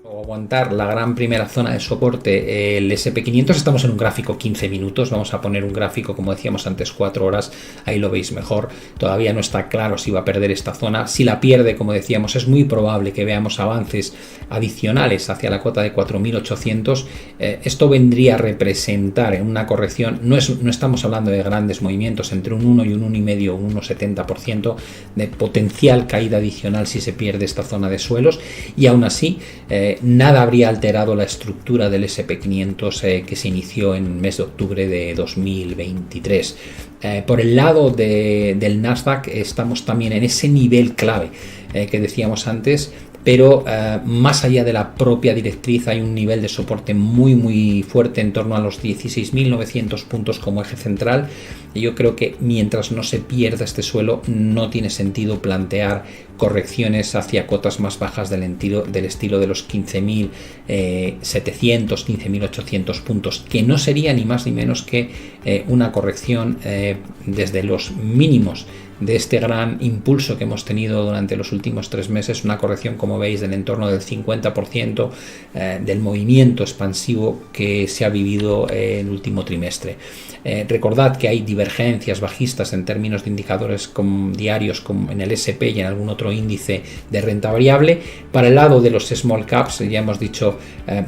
o aguantar la gran primera zona de soporte, el SP500. Estamos en un gráfico 15 minutos, vamos a poner un gráfico como decíamos antes 4 horas, ahí lo veis mejor. Todavía no está claro si va a perder esta zona. Si la pierde, como decíamos, es muy probable que veamos avances adicionales hacia la cota de 4.800. Esto vendría a representar en una corrección, no estamos hablando de grandes movimientos, entre un 1 y un 1,5, un 1,70% de potencial caída adicional si se pierde esta zona de suelos, y aún así nada habría alterado la estructura del SP500 que se inició en el mes de octubre de 2023. Por el lado del Nasdaq estamos también en ese nivel clave que decíamos antes, pero más allá de la propia directriz hay un nivel de soporte muy fuerte en torno a los 16.900 puntos como eje central, y yo creo que mientras no se pierda este suelo no tiene sentido plantear correcciones hacia cotas más bajas del estilo de los 15.700, 15.800 puntos, que no sería ni más ni menos que una corrección desde los mínimos de este gran impulso que hemos tenido durante los últimos 3 meses, una corrección, como veis, del entorno del 50% del movimiento expansivo que se ha vivido en el último trimestre. Recordad que hay divergencias bajistas en términos de indicadores diarios como en el SP y en algún otro índice de renta variable. Para el lado de los small caps ya hemos dicho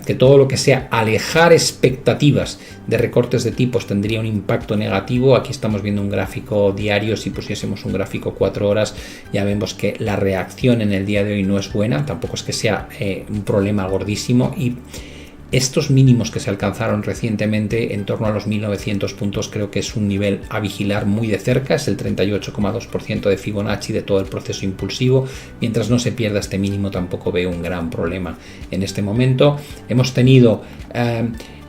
que todo lo que sea alejar expectativas de recortes de tipos tendría un impacto negativo. Aquí estamos viendo un gráfico diario. Si pusiésemos un gráfico 4 horas ya vemos que la reacción en el día de hoy no es buena, tampoco es que sea un problema gordísimo, y estos mínimos que se alcanzaron recientemente en torno a los 1.900 puntos creo que es un nivel a vigilar muy de cerca. Es el 38,2% de Fibonacci de todo el proceso impulsivo. Mientras no se pierda este mínimo tampoco veo un gran problema en este momento. Hemos tenido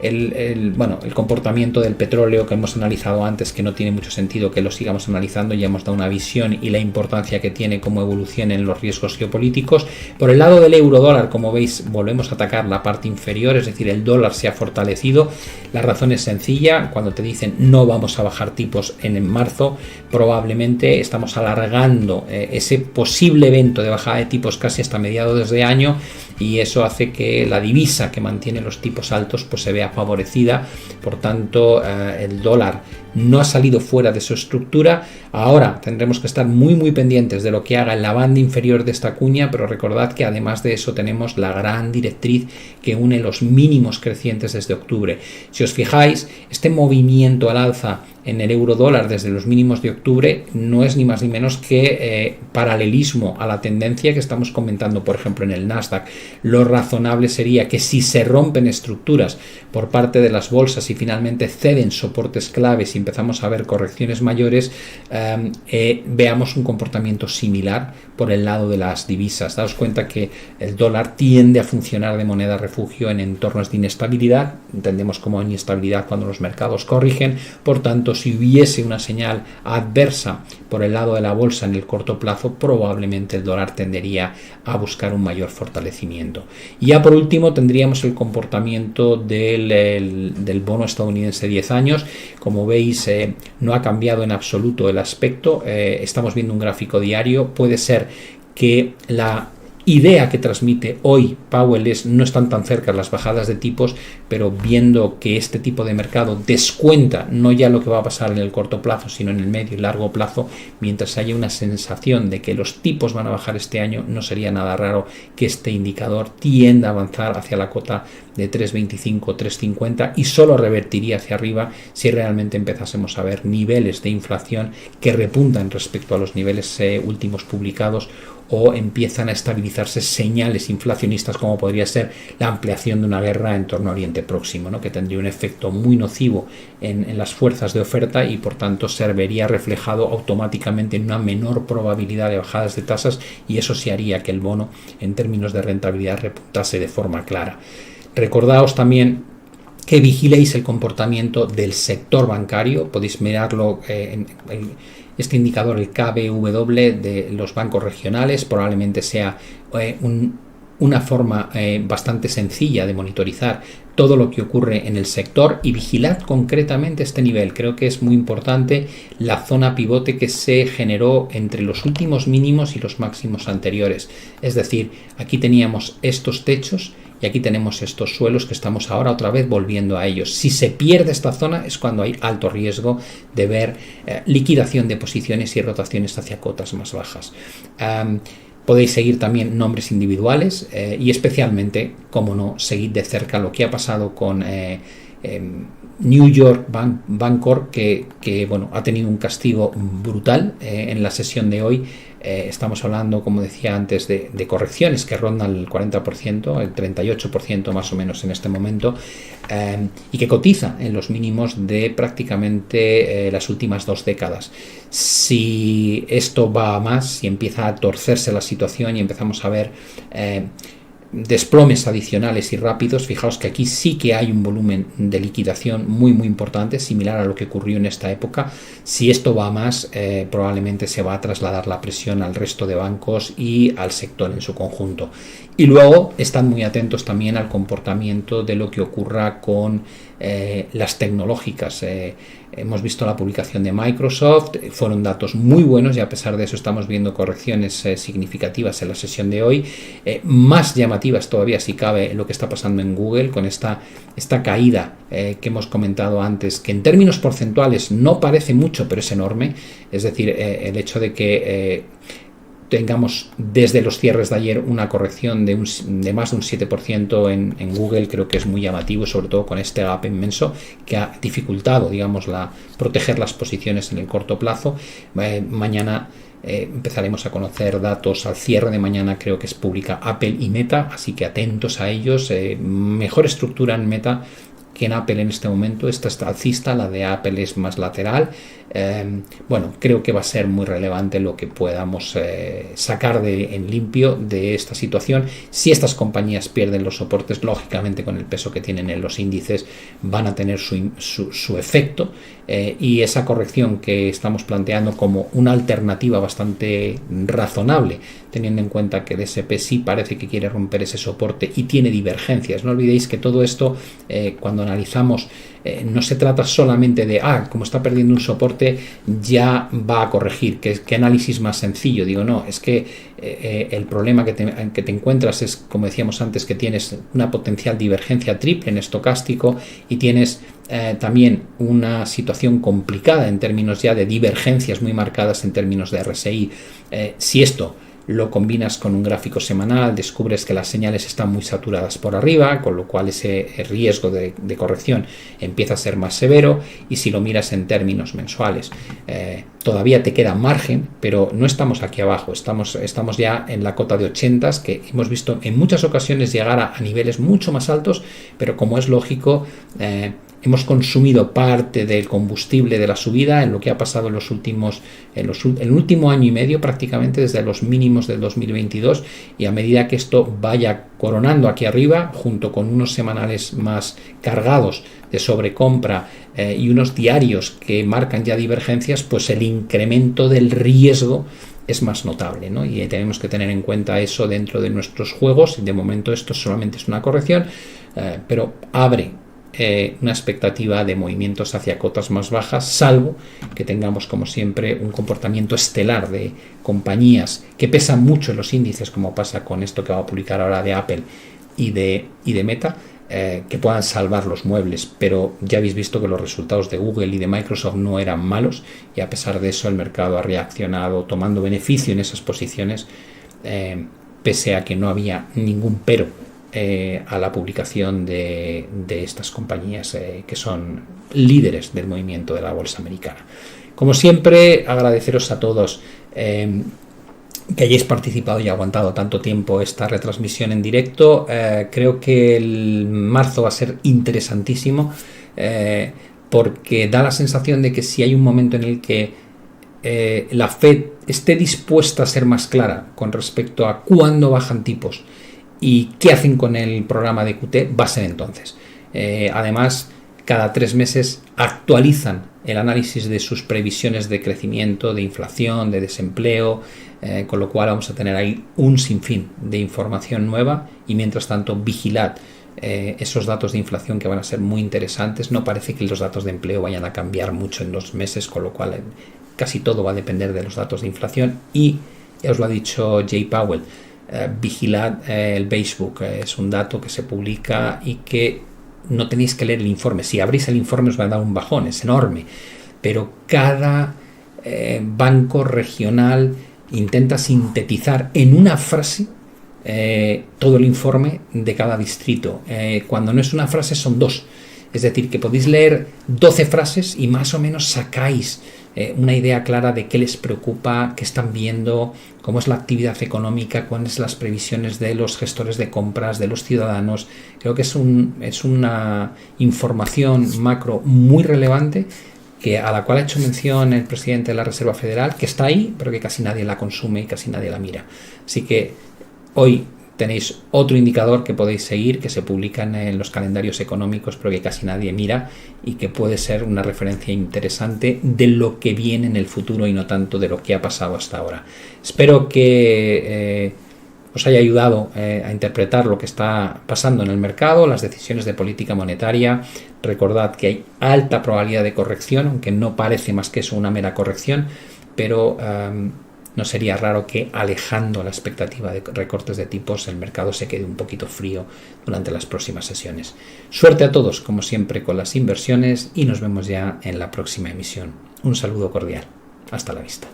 el comportamiento del petróleo que hemos analizado antes, que no tiene mucho sentido que lo sigamos analizando. Ya hemos dado una visión y la importancia que tiene como evolución en los riesgos geopolíticos. Por el lado del euro dólar, como veis, volvemos a atacar la parte inferior, es decir, el dólar se ha fortalecido. La razón es sencilla: cuando te dicen no vamos a bajar tipos en marzo, probablemente estamos alargando ese posible evento de bajada de tipos casi hasta mediados de año, y eso hace que la divisa que mantiene los tipos altos pues se vea favorecida. Por tanto, el dólar no ha salido fuera de su estructura. Ahora tendremos que estar muy pendientes de lo que haga en la banda inferior de esta cuña, pero recordad que además de eso tenemos la gran directriz que une los mínimos crecientes desde octubre. Si os fijáis, este movimiento al alza en el euro dólar desde los mínimos de octubre no es ni más ni menos que paralelismo a la tendencia que estamos comentando, por ejemplo, en el Nasdaq. Lo razonable sería que si se rompen estructuras por parte de las bolsas y finalmente ceden soportes claves y empezamos a ver correcciones mayores, veamos un comportamiento similar por el lado de las divisas. Daos cuenta que el dólar tiende a funcionar de moneda refugio en entornos de inestabilidad. Entendemos como inestabilidad cuando los mercados corrigen. Por tanto, si hubiese una señal adversa por el lado de la bolsa en el corto plazo, probablemente el dólar tendería a buscar un mayor fortalecimiento. Y ya por último tendríamos el comportamiento del bono estadounidense 10 años. Como veis, no ha cambiado en absoluto el aspecto. Estamos viendo un gráfico diario. Puede ser que la idea que transmite hoy Powell no están tan cerca las bajadas de tipos, pero viendo que este tipo de mercado descuenta no ya lo que va a pasar en el corto plazo, sino en el medio y largo plazo, mientras haya una sensación de que los tipos van a bajar este año, no sería nada raro que este indicador tienda a avanzar hacia la cota de 3.25, 3.50, y solo revertiría hacia arriba si realmente empezásemos a ver niveles de inflación que repuntan respecto a los niveles últimos publicados, o empiezan a estabilizarse señales inflacionistas como podría ser la ampliación de una guerra en torno a Oriente Próximo, ¿no? Que tendría un efecto muy nocivo en las fuerzas de oferta y por tanto se vería reflejado automáticamente en una menor probabilidad de bajadas de tasas, y eso sí haría que el bono en términos de rentabilidad repuntase de forma clara. Recordaos también que vigiléis el comportamiento del sector bancario. Podéis mirarlo en este indicador, el KBW de los bancos regionales. Probablemente sea una forma bastante sencilla de monitorizar todo lo que ocurre en el sector, y vigilad concretamente este nivel. Creo que es muy importante la zona pivote que se generó entre los últimos mínimos y los máximos anteriores. Es decir, aquí teníamos estos techos y aquí tenemos estos suelos que estamos ahora otra vez volviendo a ellos. Si se pierde esta zona es cuando hay alto riesgo de ver liquidación de posiciones y rotaciones hacia cotas más bajas. Podéis seguir también nombres individuales y especialmente, como no, seguid de cerca lo que ha pasado con New York Bancorp, que bueno, ha tenido un castigo brutal en la sesión de hoy. Estamos hablando, como decía antes, de correcciones que rondan el 40%, el 38% más o menos en este momento, y que cotiza en los mínimos de prácticamente las últimas 2 décadas. Si esto va a más, si empieza a torcerse la situación y empezamos a ver desplomes adicionales y rápidos, fijaos que aquí sí que hay un volumen de liquidación muy importante, similar a lo que ocurrió en esta época. Si esto va a más, probablemente se va a trasladar la presión al resto de bancos y al sector en su conjunto. Y luego están muy atentos también al comportamiento de lo que ocurra con las tecnológicas. Hemos visto la publicación de Microsoft, fueron datos muy buenos y a pesar de eso estamos viendo correcciones significativas en la sesión de hoy, más llamativas todavía si cabe lo que está pasando en Google con esta caída que hemos comentado antes, que en términos porcentuales no parece mucho pero es enorme. Es decir, el hecho de que tengamos desde los cierres de ayer una corrección de más de un 7% en Google, creo que es muy llamativo, sobre todo con este gap inmenso que ha dificultado, digamos, proteger las posiciones en el corto plazo. Mañana empezaremos a conocer datos al cierre de mañana, creo que es publica Apple y Meta, así que atentos a ellos. Mejor estructura en Meta que en Apple en este momento. Esta está alcista, la de Apple es más lateral. Bueno, creo que va a ser muy relevante lo que podamos sacar en limpio de esta situación. Si estas compañías pierden los soportes, lógicamente con el peso que tienen en los índices van a tener su efecto, y esa corrección que estamos planteando como una alternativa bastante razonable, teniendo en cuenta que el S&P sí parece que quiere romper ese soporte y tiene divergencias. No olvidéis que todo esto, cuando analizamos, no se trata solamente de, como está perdiendo un soporte, ya va a corregir. ¿Qué análisis más sencillo? Digo, no, es que el problema que te encuentras es, como decíamos antes, que tienes una potencial divergencia triple en estocástico y tienes también una situación complicada en términos ya de divergencias muy marcadas en términos de RSI. Si esto lo combinas con un gráfico semanal, descubres que las señales están muy saturadas por arriba, con lo cual ese riesgo de corrección empieza a ser más severo. Y si lo miras en términos mensuales, todavía te queda margen, pero no estamos aquí abajo, estamos ya en la cota de 80, que hemos visto en muchas ocasiones llegar a niveles mucho más altos, pero como es lógico, hemos consumido parte del combustible de la subida en lo que ha pasado en el último año y medio, prácticamente desde los mínimos del 2022, y a medida que esto vaya coronando aquí arriba, junto con unos semanales más cargados de sobrecompra y unos diarios que marcan ya divergencias, pues el incremento del riesgo es más notable, ¿no? Y tenemos que tener en cuenta eso dentro de nuestros juegos. De momento esto solamente es una corrección, pero abre una expectativa de movimientos hacia cotas más bajas, salvo que tengamos, como siempre, un comportamiento estelar de compañías que pesan mucho en los índices, como pasa con esto que va a publicar ahora de Apple y de Meta, que puedan salvar los muebles. Pero ya habéis visto que los resultados de Google y de Microsoft no eran malos, y a pesar de eso el mercado ha reaccionado tomando beneficio en esas posiciones, pese a que no había ningún pero a la publicación de estas compañías que son líderes del movimiento de la bolsa americana. Como siempre, agradeceros a todos que hayáis participado y aguantado tanto tiempo esta retransmisión en directo. Creo que el marzo va a ser interesantísimo, porque da la sensación de que si hay un momento en el que la Fed esté dispuesta a ser más clara con respecto a cuándo bajan tipos y qué hacen con el programa de QT, va a ser entonces. Además, cada 3 meses actualizan el análisis de sus previsiones de crecimiento, de inflación, de desempleo, con lo cual vamos a tener ahí un sinfín de información nueva, y mientras tanto vigilad esos datos de inflación, que van a ser muy interesantes. No parece que los datos de empleo vayan a cambiar mucho en 2 meses, con lo cual casi todo va a depender de los datos de inflación. Y ya os lo ha dicho Jay Powell, vigilad el beige book. Es un dato que se publica y que no tenéis que leer el informe. Si abrís el informe os va a dar un bajón, es enorme, pero cada banco regional intenta sintetizar en una frase todo el informe de cada distrito. Cuando no es una frase son dos, es decir, que podéis leer 12 frases y más o menos sacáis una idea clara de qué les preocupa, qué están viendo, cómo es la actividad económica, cuáles son las previsiones de los gestores de compras, de los ciudadanos. Creo que es una información macro muy relevante a la cual ha hecho mención el presidente de la Reserva Federal, que está ahí, pero que casi nadie la consume y casi nadie la mira. Así que hoy tenéis otro indicador que podéis seguir, que se publica en los calendarios económicos, pero que casi nadie mira y que puede ser una referencia interesante de lo que viene en el futuro y no tanto de lo que ha pasado hasta ahora. Espero que os haya ayudado a interpretar lo que está pasando en el mercado, las decisiones de política monetaria. Recordad que hay alta probabilidad de corrección, aunque no parece más que eso una mera corrección, pero no sería raro que, alejando la expectativa de recortes de tipos, el mercado se quede un poquito frío durante las próximas sesiones. Suerte a todos, como siempre, con las inversiones y nos vemos ya en la próxima emisión. Un saludo cordial. Hasta la vista.